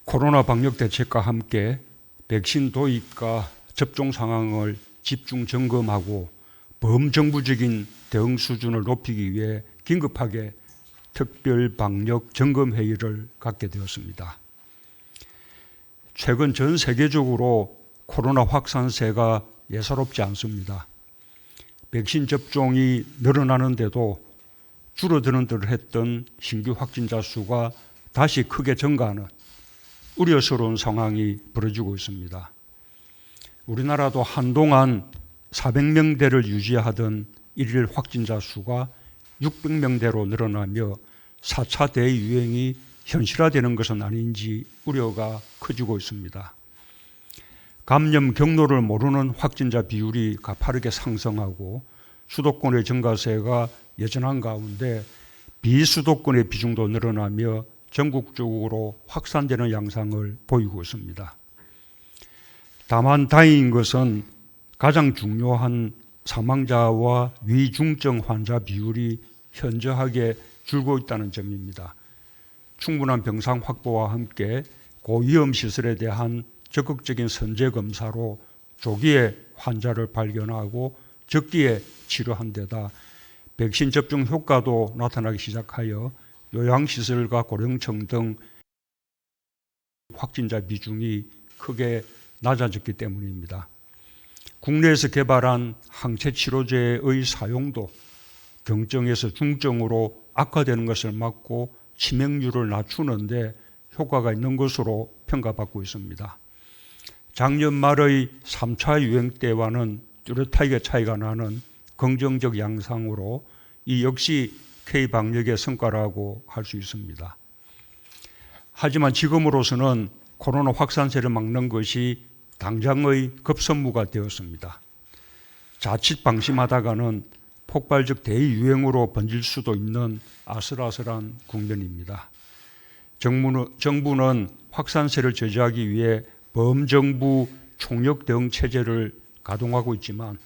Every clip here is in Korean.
코로나 방역 대책과 함께 백신 도입과 접종 상황을 집중 점검하고 범정부적인 대응 수준을 높이기 위해 긴급하게 특별 방역 점검 회의를 갖게 되었습니다. 최근 전 세계적으로 코로나 확산세가 예사롭지 않습니다. 백신 접종이 늘어나는데도 줄어드는 듯 했던 신규 확진자 수가 다시 크게 증가하는 우려스러운 상황이 벌어지고 있습니다. 우리나라도 한동안 400명대를 유지하던 일일 확진자 수가 600명대로 늘어나며 4차 대유행이 현실화되는 것은 아닌지 우려가 커지고 있습니다. 감염 경로를 모르는 확진자 비율이 가파르게 상승하고 수도권의 증가세가 여전한 가운데 비수도권의 비중도 늘어나며 전국적으로 확산되는 양상을 보이고 있습니다. 다만 다행인 것은 가장 중요한 사망자와 위중증 환자 비율이 현저하게 줄고 있다는 점입니다. 충분한 병상 확보와 함께 고위험 시설에 대한 적극적인 선제 검사로 조기에 환자를 발견하고 적기에 치료한 데다 백신 접종 효과도 나타나기 시작하여 요양시설과 고령층 등 확진자 비중이 크게 낮아졌기 때문입니다. 국내에서 개발한 항체 치료제의 사용도 경증에서 중증으로 악화되는 것을 막고 치명률을 낮추는 데 효과가 있는 것으로 평가받고 있습니다. 작년 말의 3차 유행 때와는 뚜렷하게 차이가 나는 긍정적 양상으로 이 역시 K방역의 성과라고 할 수 있습니다. 하지만 지금으로서는 코로나 확산세를 막는 것이 당장의 급선무가 되었습니다. 자칫 방심하다가는 폭발적 대유행으로 번질 수도 있는 아슬아슬한 국면입니다. 정부는 확산세를 저지하기 위해 범정부 총력 대응 체제를 가동하고 있지만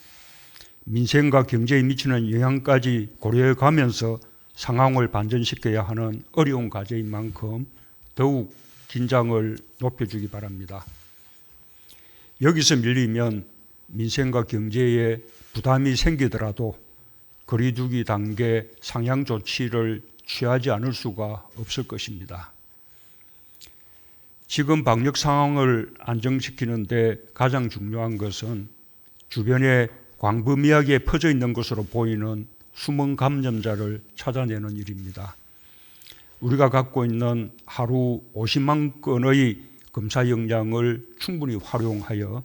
민생과 경제에 미치는 영향까지 고려해 가면서 상황을 반전시켜야 하는 어려운 과제인 만큼 더욱 긴장을 높여주기 바랍니다. 여기서 밀리면 민생과 경제에 부담이 생기더라도 거리두기 단계 상향 조치를 취하지 않을 수가 없을 것입니다. 지금 방역 상황을 안정시키는 데 가장 중요한 것은 주변에 광범위하게 퍼져 있는 것으로 보이는 숨은 감염자를 찾아내는 일입니다. 우리가 갖고 있는 하루 50만 건의 검사 역량을 충분히 활용하여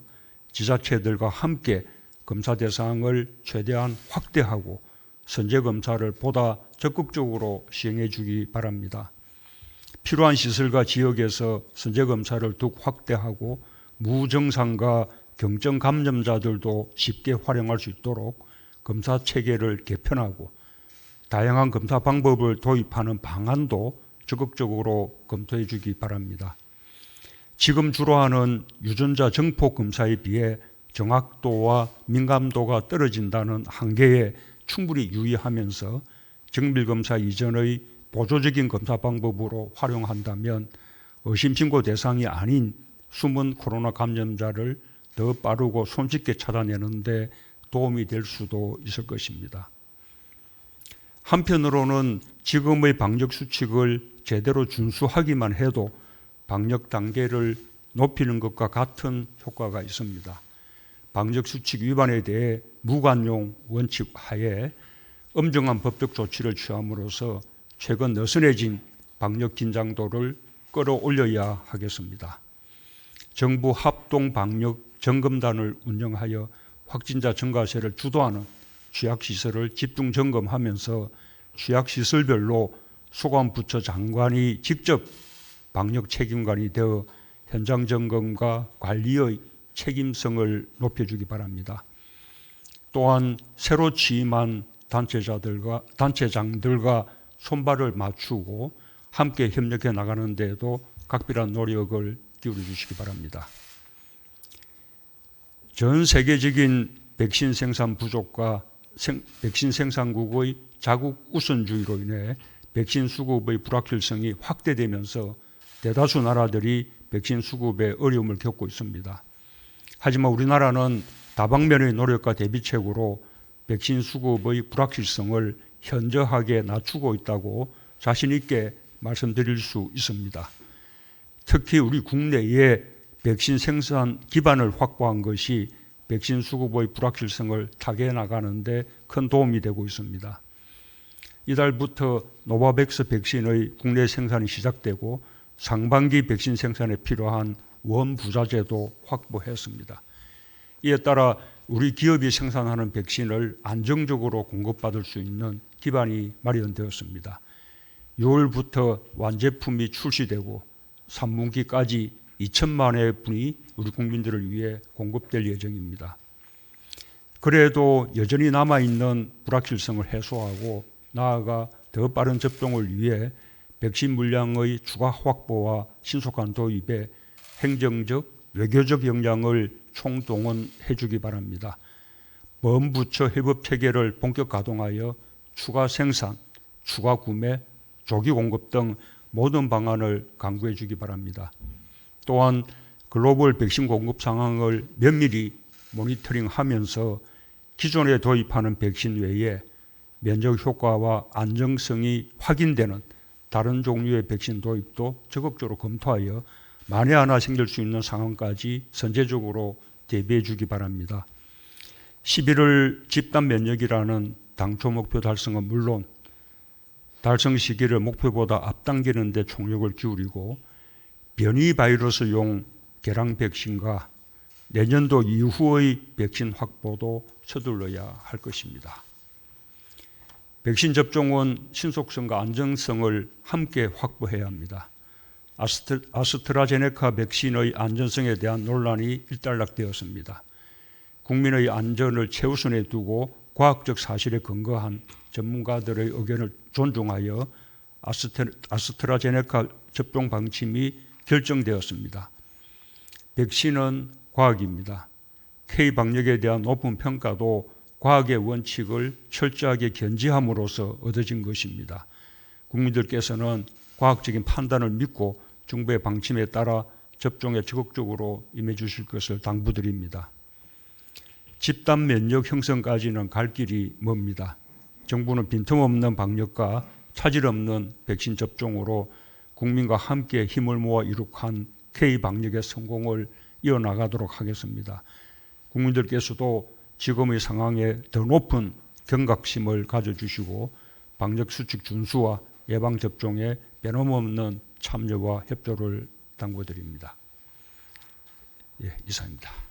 지자체들과 함께 검사 대상을 최대한 확대하고 선제 검사를 보다 적극적으로 시행해 주기 바랍니다. 필요한 시설과 지역에서 선제 검사를 더욱 확대하고 무증상과 경증 감염자들도 쉽게 활용할 수 있도록 검사 체계를 개편하고 다양한 검사 방법을 도입하는 방안도 적극적으로 검토해 주기 바랍니다. 지금 주로 하는 유전자 정폭 검사에 비해 정확도와 민감도가 떨어진다는 한계에 충분히 유의하면서 정밀검사 이전의 보조적인 검사 방법으로 활용한다면 의심신고 대상이 아닌 숨은 코로나 감염자를 더 빠르고 손쉽게 찾아내는 데 도움이 될 수도 있을 것입니다. 한편으로는 지금의 방역 수칙을 제대로 준수하기만 해도 방역 단계를 높이는 것과 같은 효과가 있습니다. 방역 수칙 위반에 대해 무관용 원칙 하에 엄정한 법적 조치를 취함으로써 최근 느슨해진 방역 긴장도를 끌어올려야 하겠습니다. 정부 합동 방역 점검단을 운영하여 확진자 증가세를 주도하는 취약시설을 집중 점검하면서 취약시설별로 소관부처 장관이 직접 방역 책임관이 되어 현장 점검과 관리의 책임성을 높여주기 바랍니다. 또한 새로 취임한 단체장들과 손발을 맞추고 함께 협력해 나가는 데에도 각별한 노력을 기울여 주시기 바랍니다. 전 세계적인 백신 생산 부족과 백신 생산국의 자국 우선주의로 인해 백신 수급의 불확실성이 확대되면서 대다수 나라들이 백신 수급에 어려움을 겪고 있습니다. 하지만 우리나라는 다방면의 노력과 대비책으로 백신 수급의 불확실성을 현저하게 낮추고 있다고 자신 있게 말씀드릴 수 있습니다. 특히 우리 국내에 백신 생산 기반을 확보한 것이 백신 수급의 불확실성을 타개해 나가는 데 큰 도움이 되고 있습니다. 이달부터 노바백스 백신의 국내 생산이 시작되고 상반기 백신 생산에 필요한 원부자재도 확보했습니다. 이에 따라 우리 기업이 생산하는 백신을 안정적으로 공급받을 수 있는 기반이 마련되었습니다. 6월부터 완제품이 출시되고 3분기까지 2천만여 분이 우리 국민들을 위해 공급될 예정입니다. 그래도 여전히 남아있는 불확실성을 해소하고 나아가 더 빠른 접종을 위해 백신 물량의 추가 확보와 신속한 도입에 행정적, 외교적 역량을 총동원해 주기 바랍니다. 범부처 협업 체계를 본격 가동하여 추가 생산, 추가 구매, 조기 공급 등 모든 방안을 강구해 주기 바랍니다. 또한 글로벌 백신 공급 상황을 면밀히 모니터링하면서 기존에 도입하는 백신 외에 면역 효과와 안정성이 확인되는 다른 종류의 백신 도입도 적극적으로 검토하여 만에 하나 생길 수 있는 상황까지 선제적으로 대비해 주기 바랍니다. 11월 집단 면역이라는 당초 목표 달성은 물론 달성 시기를 목표보다 앞당기는 데 총력을 기울이고 변이 바이러스용 개량 백신과 내년도 이후의 백신 확보도 서둘러야 할 것입니다. 백신 접종은 신속성과 안정성을 함께 확보해야 합니다. 아스트라제네카 백신의 안전성에 대한 논란이 일단락되었습니다. 국민의 안전을 최우선에 두고 과학적 사실에 근거한 전문가들의 의견을 존중하여 아스트라제네카 접종 방침이 결정되었습니다. 백신은 과학입니다. K방역에 대한 높은 평가도 과학의 원칙을 철저하게 견지함으로써 얻어진 것입니다. 국민들께서는 과학적인 판단을 믿고 정부의 방침에 따라 접종에 적극적으로 임해 주실 것을 당부드립니다. 집단 면역 형성까지는 갈 길이 멉니다. 정부는 빈틈없는 방역과 차질 없는 백신 접종으로 국민과 함께 힘을 모아 이룩한 K방역의 성공을 이어나가도록 하겠습니다. 국민들께서도 지금의 상황에 더 높은 경각심을 가져주시고 방역수칙 준수와 예방접종에 변함없는 참여와 협조를 당부드립니다. 예, 이상입니다.